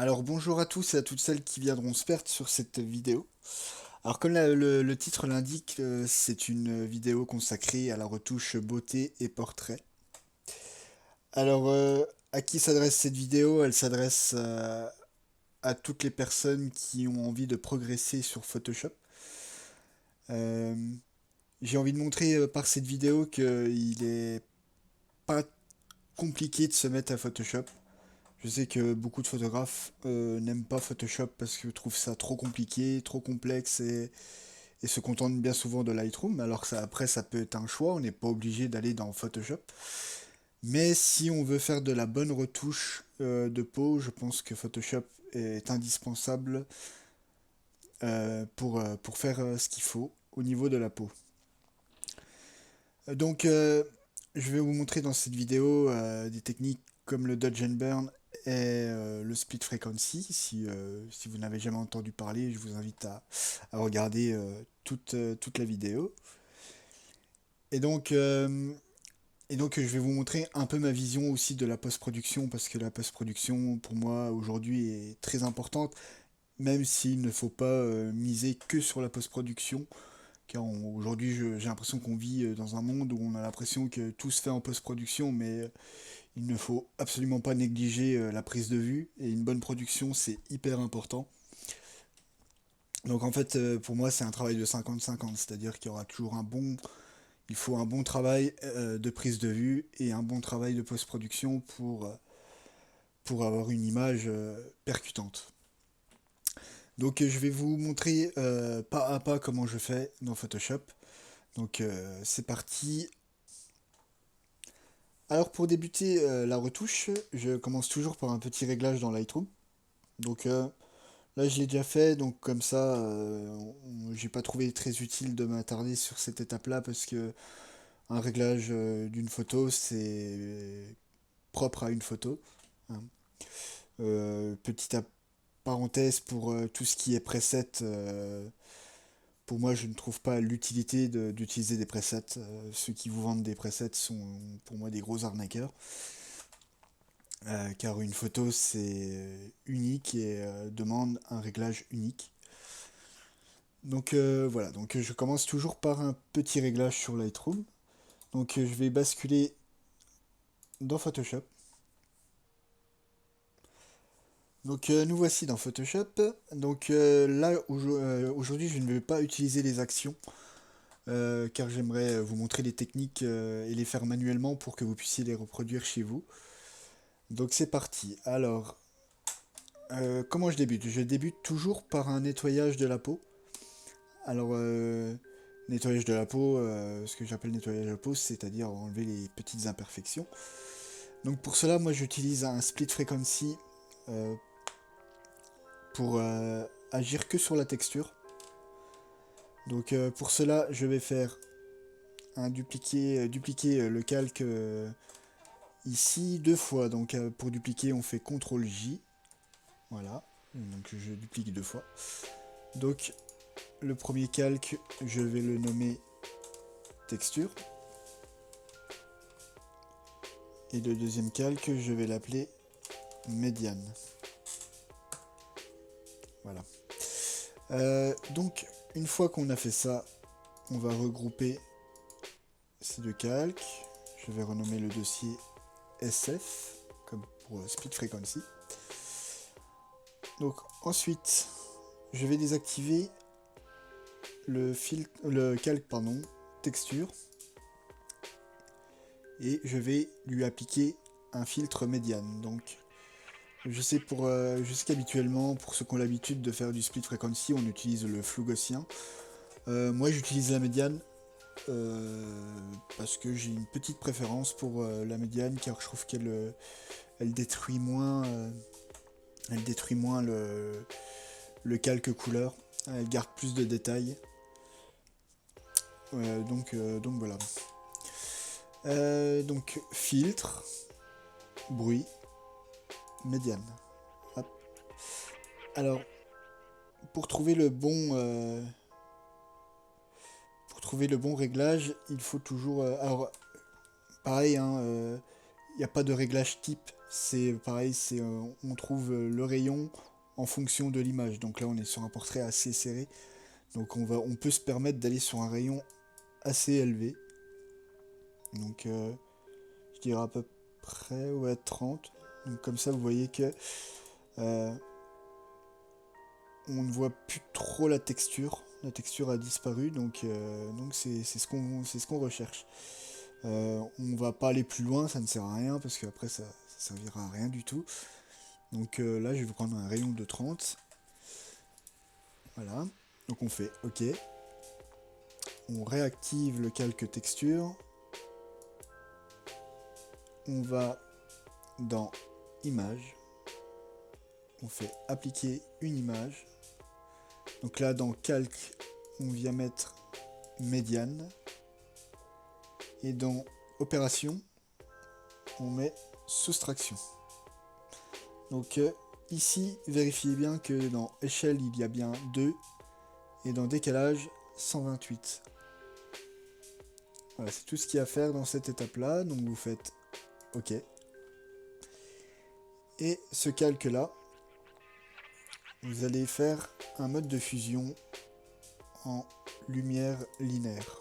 Alors bonjour à tous et à toutes celles qui viendront se perdre sur cette vidéo. Alors comme le titre l'indique, c'est une vidéo consacrée à la retouche beauté et portrait. Alors à qui s'adresse cette vidéo? Elle s'adresse à toutes les personnes qui ont envie de progresser sur Photoshop. Euh, j'ai envie de montrer par cette vidéo qu'il est pas compliqué de se mettre à Photoshop. Je sais que beaucoup de photographes n'aiment pas Photoshop parce qu'ils trouvent ça trop compliqué, trop complexe et se contentent bien souvent de Lightroom. Alors que ça, après, ça peut être un choix, on n'est pas obligé d'aller dans Photoshop. Mais si on veut faire de la bonne retouche de peau, je pense que Photoshop est indispensable pour faire ce qu'il faut au niveau de la peau. Donc, je vais vous montrer dans cette vidéo des techniques comme le Dodge and Burn et le Split Frequency. Si vous n'avez jamais entendu parler, je vous invite à regarder toute la vidéo. Et donc, euh, et donc, je vais vous montrer un peu ma vision aussi de la post-production, parce que la post-production, pour moi, aujourd'hui, est très importante, même s'il ne faut pas miser que sur la post-production. Car aujourd'hui, j'ai l'impression qu'on vit dans un monde où on a l'impression que tout se fait en post-production, mais il ne faut absolument pas négliger la prise de vue. Et une bonne production, c'est hyper important. Donc en fait, pour moi, c'est un travail de 50-50, c'est-à-dire qu'il y aura toujours il faut un bon travail de prise de vue et un bon travail de post-production pour avoir une image percutante. Donc je vais vous montrer pas à pas comment je fais dans Photoshop. Donc c'est parti. Alors pour débuter la retouche, je commence toujours par un petit réglage dans Lightroom. Donc là je l'ai déjà fait, donc comme ça j'ai pas trouvé très utile de m'attarder sur cette étape-là parce que un réglage d'une photo c'est propre à une photo, hein. Petite parenthèse pour tout ce qui est preset, pour moi je ne trouve pas l'utilité d'utiliser des presets. Ceux qui vous vendent des presets sont pour moi des gros arnaqueurs. Car une photo c'est unique et demande un réglage unique. Donc voilà, donc je commence toujours par un petit réglage sur Lightroom. Donc je vais basculer dans Photoshop. Donc nous voici dans Photoshop. Donc là aujourd'hui je ne vais pas utiliser les actions car j'aimerais vous montrer les techniques et les faire manuellement pour que vous puissiez les reproduire chez vous. Donc c'est parti. Alors comment je débute? Je débute toujours par un nettoyage de la peau. Alors nettoyage de la peau, ce que j'appelle nettoyage de la peau, c'est-à-dire enlever les petites imperfections. Donc pour cela moi j'utilise un split frequency euh, pour agir que sur la texture. Donc pour cela, je vais faire dupliquer le calque ici deux fois. Donc pour dupliquer, on fait CTRL J. Voilà. Donc je duplique deux fois. Donc le premier calque, je vais le nommer texture. Et le deuxième calque, je vais l'appeler médiane. Voilà. Donc une fois qu'on a fait ça, on va regrouper ces deux calques. Je vais renommer le dossier SF, comme pour Speed Frequency. Donc ensuite, je vais désactiver le calque texture et je vais lui appliquer un filtre médiane. Donc je sais qu'habituellement pour ceux qui ont l'habitude de faire du split frequency, on utilise le flou gaussien. Moi j'utilise la médiane parce que j'ai une petite préférence pour la médiane car je trouve qu'elle elle détruit moins le calque couleur, elle garde plus de détails. Donc voilà. Donc filtre, bruit, médiane. Hop. Alors pour trouver le bon réglage, il faut toujours. Alors pareil, hein, n'y a pas de réglage type. C'est pareil, on trouve le rayon en fonction de l'image. Donc là, on est sur un portrait assez serré. Donc on peut se permettre d'aller sur un rayon assez élevé. Donc je dirais à peu près, ouais, 30. Donc comme ça, vous voyez que on ne voit plus trop la texture. La texture a disparu, donc c'est ce qu'on recherche. On va pas aller plus loin, ça ne sert à rien, parce qu'après ça servira à rien du tout. Donc là, je vais prendre un rayon de 30. Voilà. Donc on fait OK. On réactive le calque texture. On va dans Image. On fait appliquer une image. Donc là, dans calque, on vient mettre médiane. Et dans opération, on met soustraction. Donc ici, vérifiez bien que dans échelle, il y a bien 2. Et dans décalage, 128. Voilà, c'est tout ce qu'il y a à faire dans cette étape-là. Donc vous faites OK. Et ce calque-là, vous allez faire un mode de fusion en lumière linéaire.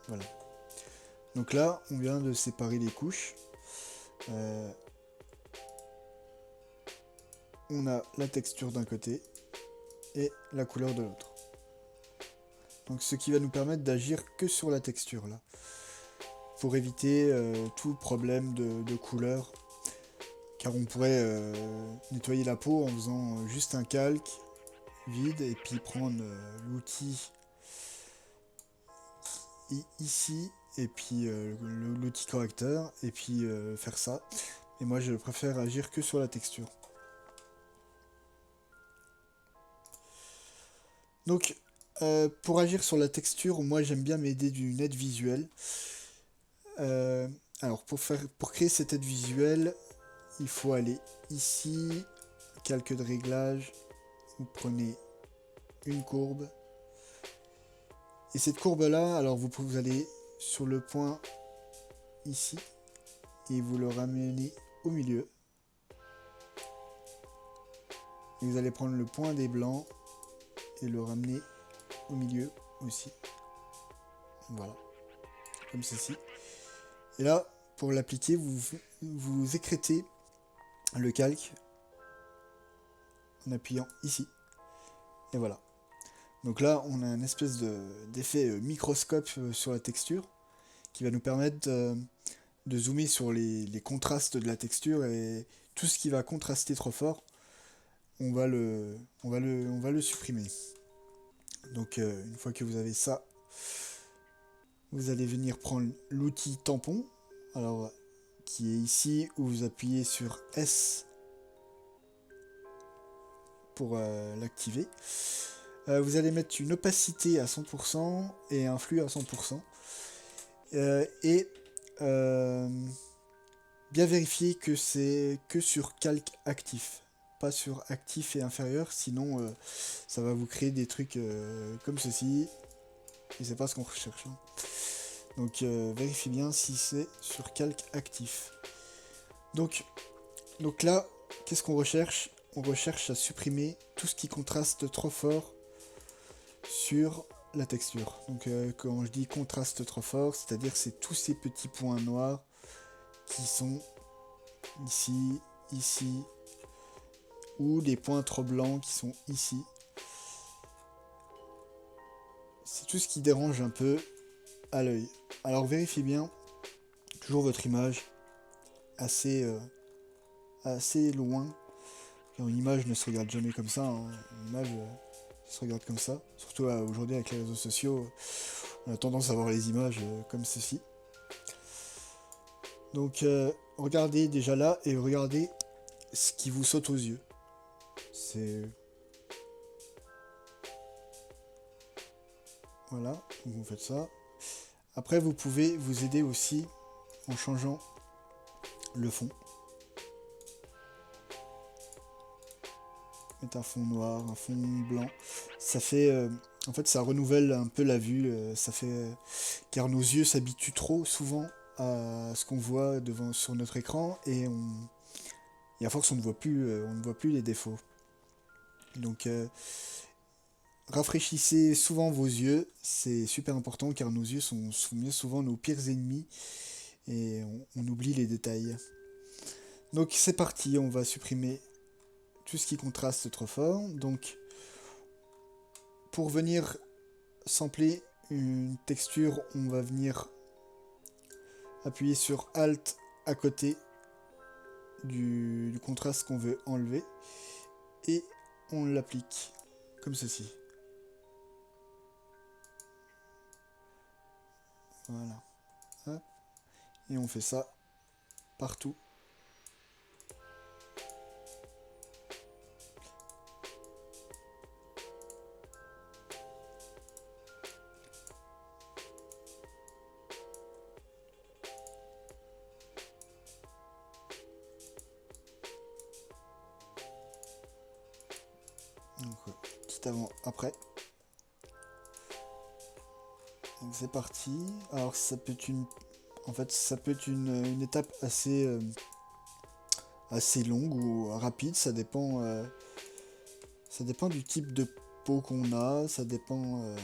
Voilà. Donc là, on vient de séparer les couches. On a la texture d'un côté et la couleur de l'autre. Donc ce qui va nous permettre d'agir que sur la texture là. Pour éviter tout problème de couleur. Car on pourrait nettoyer la peau en faisant juste un calque vide et puis prendre l'outil ici et puis l'outil correcteur et puis faire ça. Et moi je préfère agir que sur la texture. Donc pour agir sur la texture, moi j'aime bien m'aider d'une aide visuelle. Alors pour créer cette aide visuelle, il faut aller ici, calque de réglage, vous prenez une courbe. Et cette courbe là, alors vous allez sur le point ici, et vous le ramenez au milieu. Et vous allez prendre le point des blancs, et le ramener au milieu aussi. Voilà, comme ceci. Et là, pour l'appliquer, vous écrêtez le calque en appuyant ici. Et voilà. Donc là, on a une espèce d'effet microscope sur la texture qui va nous permettre de zoomer sur les contrastes de la texture et tout ce qui va contraster trop fort, on va le supprimer. Donc une fois que vous avez ça, vous allez venir prendre l'outil tampon, alors qui est ici où vous appuyez sur S pour l'activer. Vous allez mettre une opacité à 100% et un flux à 100%. Et bien vérifier que c'est que sur calque actif, pas sur actif et inférieur, sinon ça va vous créer des trucs comme ceci, et c'est pas ce qu'on recherche. Hein. Donc vérifiez bien si c'est sur calque actif. Donc là, qu'est-ce qu'on recherche? On recherche à supprimer tout ce qui contraste trop fort sur la texture. Donc quand je dis contraste trop fort, c'est-à-dire c'est tous ces petits points noirs qui sont ici, ici, ou les points trop blancs qui sont ici. C'est tout ce qui dérange un peu à l'œil. Alors vérifiez bien toujours votre image assez loin. Car une image ne se regarde jamais comme ça. Hein. Une image se regarde comme ça. Surtout aujourd'hui avec les réseaux sociaux, on a tendance à voir les images comme ceci. Donc regardez déjà là et regardez ce qui vous saute aux yeux. C'est... Voilà, donc vous faites ça. Après vous pouvez vous aider aussi en changeant le fond. Mettre un fond noir, un fond blanc. Ça fait... en fait ça renouvelle un peu la vue. Ça fait... car nos yeux s'habituent trop souvent à ce qu'on voit sur notre écran et à force on ne voit plus les défauts. Donc rafraîchissez souvent vos yeux, c'est super important car nos yeux sont bien souvent nos pires ennemis et on oublie les détails. Donc c'est parti, on va supprimer tout ce qui contraste trop fort. Donc pour venir sampler une texture, on va venir appuyer sur Alt à côté du contraste qu'on veut enlever et on l'applique comme ceci. Voilà. Hop. Et on fait ça partout. Donc, petit avant, après. Donc c'est parti. Alors ça peut être en fait ça peut être une étape assez longue ou rapide. Ça dépend du type de peau qu'on a. Ça dépend.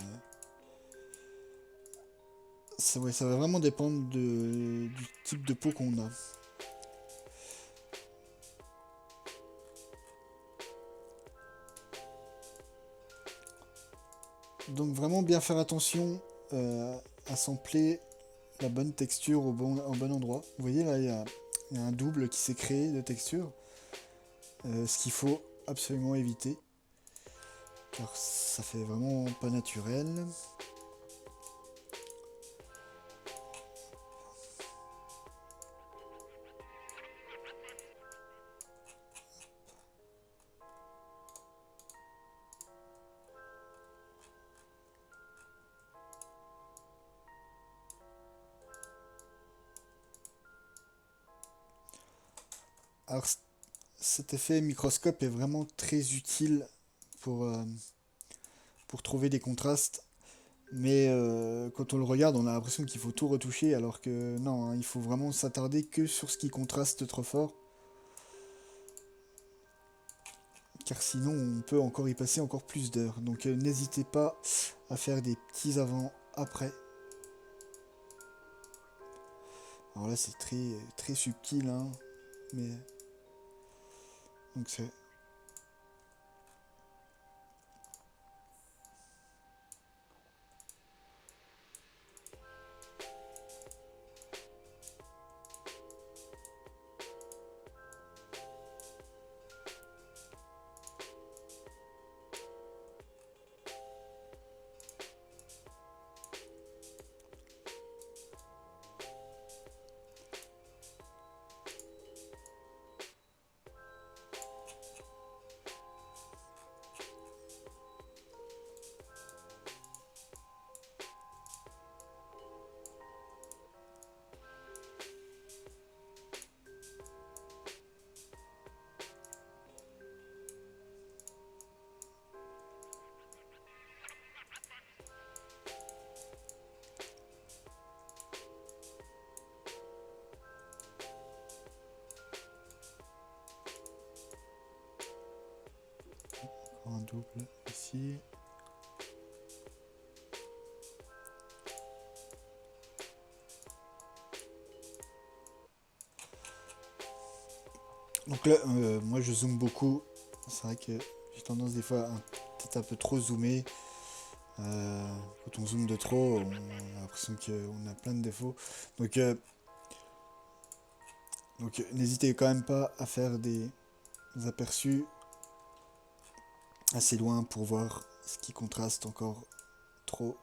Ouais, ça va vraiment dépendre du type de peau qu'on a. Donc vraiment bien faire attention à sampler la bonne texture au bon endroit. Vous voyez là, il y a un double qui s'est créé de texture. Ce qu'il faut absolument éviter. Car ça fait vraiment pas naturel. Alors cet effet microscope est vraiment très utile pour, euh, pour trouver des contrastes. Mais quand on le regarde, on a l'impression qu'il faut tout retoucher, alors que non, hein, il faut vraiment s'attarder que sur ce qui contraste trop fort. Car sinon, on peut encore y passer encore plus d'heures. Donc n'hésitez pas à faire des petits avant-après. Alors là, c'est très subtil, hein, mais donc c'est un double ici. Donc là, moi je zoome beaucoup. C'est vrai que j'ai tendance des fois à peut-être un peu trop zoomer. Quand on zoome de trop, on a l'impression qu'on a plein de défauts. Donc, n'hésitez quand même pas à faire des aperçus assez loin pour voir ce qui contraste encore trop.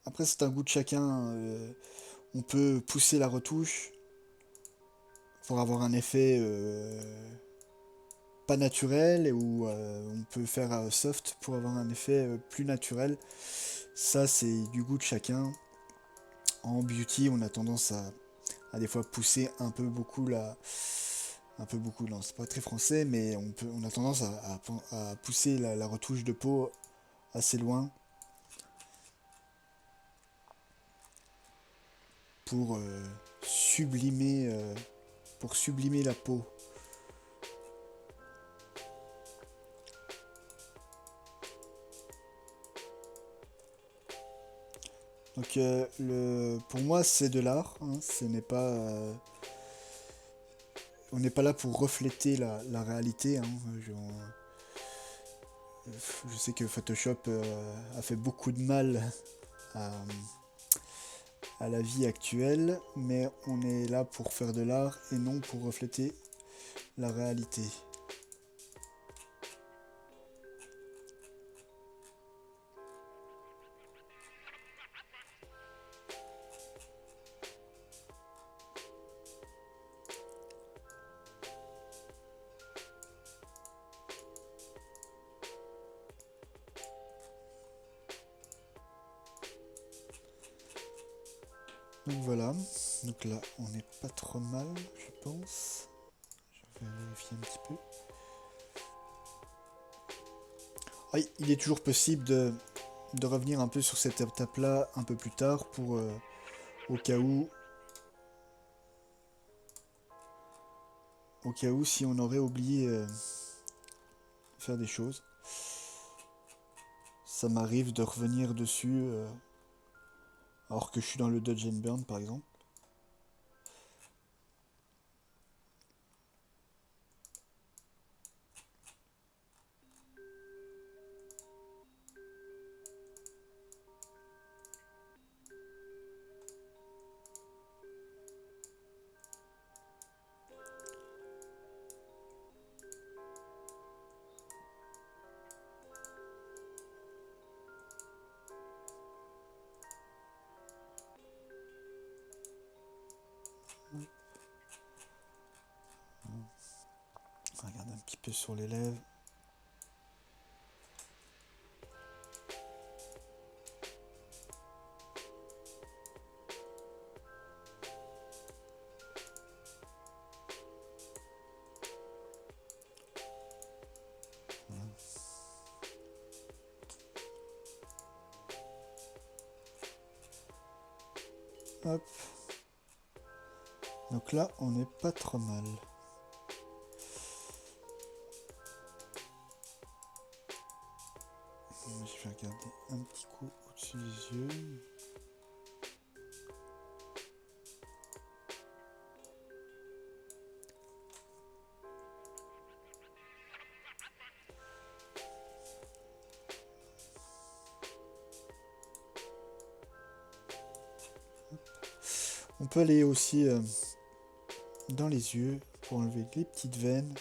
Après, c'est un goût de chacun. On peut pousser la retouche pour avoir un effet pas naturel ou on peut faire soft pour avoir un effet plus naturel. Ça, c'est du goût de chacun. En beauty, on a tendance à des fois pousser un peu beaucoup un peu beaucoup, non, c'est pas très français, mais on a tendance à pousser la retouche de peau assez loin pour sublimer, pour sublimer la peau. Donc pour moi c'est de l'art, hein, ce n'est pas, on n'est pas là pour refléter la réalité, hein. Je sais que Photoshop a fait beaucoup de mal à, à la vie actuelle, mais on est là pour faire de l'art et non pour refléter la réalité. Donc voilà, donc là on n'est pas trop mal, je pense. Je vais vérifier un petit peu. Ah, il est toujours possible de revenir un peu sur cette étape-là un peu plus tard pour au cas où si on aurait oublié de faire des choses. Ça m'arrive de revenir dessus alors que je suis dans le Dodge and Burn par exemple. On regarde un petit peu sur les lèvres. Hop. Donc là, on n'est pas trop mal. Je vais regarder un petit coup au-dessus des yeux. On peut aller aussi dans les yeux pour enlever les petites veines.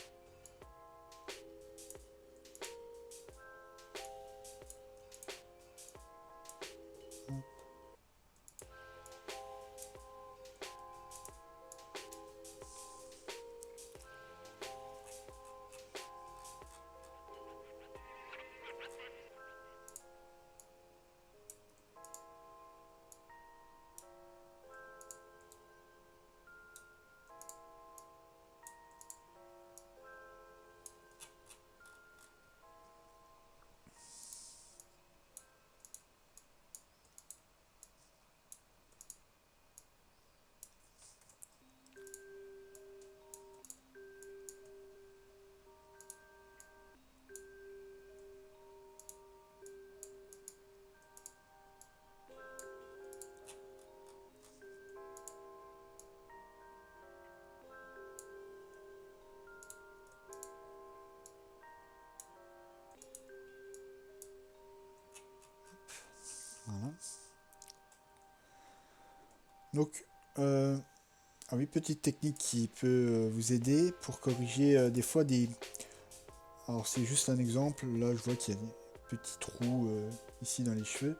Voilà. Donc, ah oui, petite technique qui peut vous aider pour corriger des fois des... Alors c'est juste un exemple, là je vois qu'il y a des petits trous ici dans les cheveux.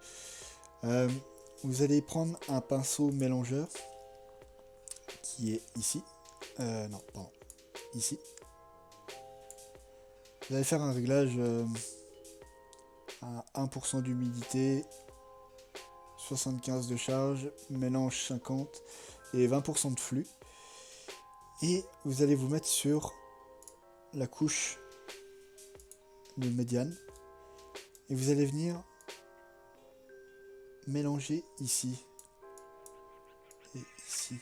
Vous allez prendre un pinceau mélangeur qui est ici. Non, pardon, ici. Vous allez faire un réglage à 1% d'humidité, 75 de charge, mélange 50 et 20% de flux. Et vous allez vous mettre sur la couche de médiane. Et vous allez venir mélanger ici et ici.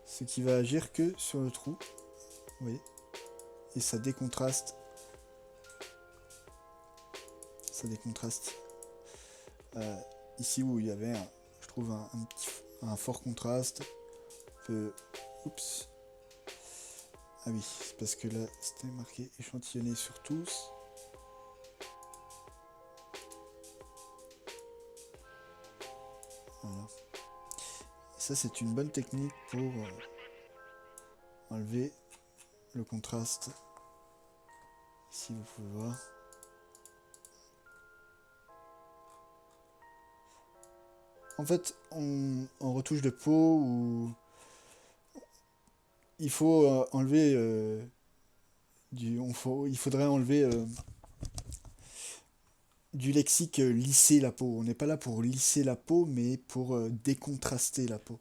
Ce qui va agir que sur le trou. Vous voyez. Et ça décontraste. Ça décontraste. Ici où il y avait, je trouve, un fort contraste. Oups. Ah oui, c'est parce que là, c'était marqué échantillonné sur tous. Voilà. Et ça, c'est une bonne technique pour enlever le contraste. Ici, vous pouvez voir. En fait, en retouche de peau, il faut enlever il faudrait enlever du lexique lisser la peau. On n'est pas là pour lisser la peau, mais pour décontraster la peau.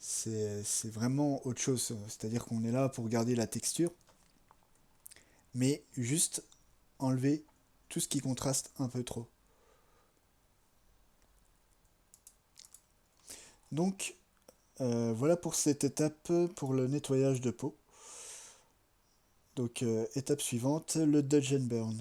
C'est vraiment autre chose. C'est-à-dire qu'on est là pour garder la texture, mais juste enlever tout ce qui contraste un peu trop. Donc, voilà pour cette étape pour le nettoyage de peau. Donc, étape suivante, le Dodge and Burn.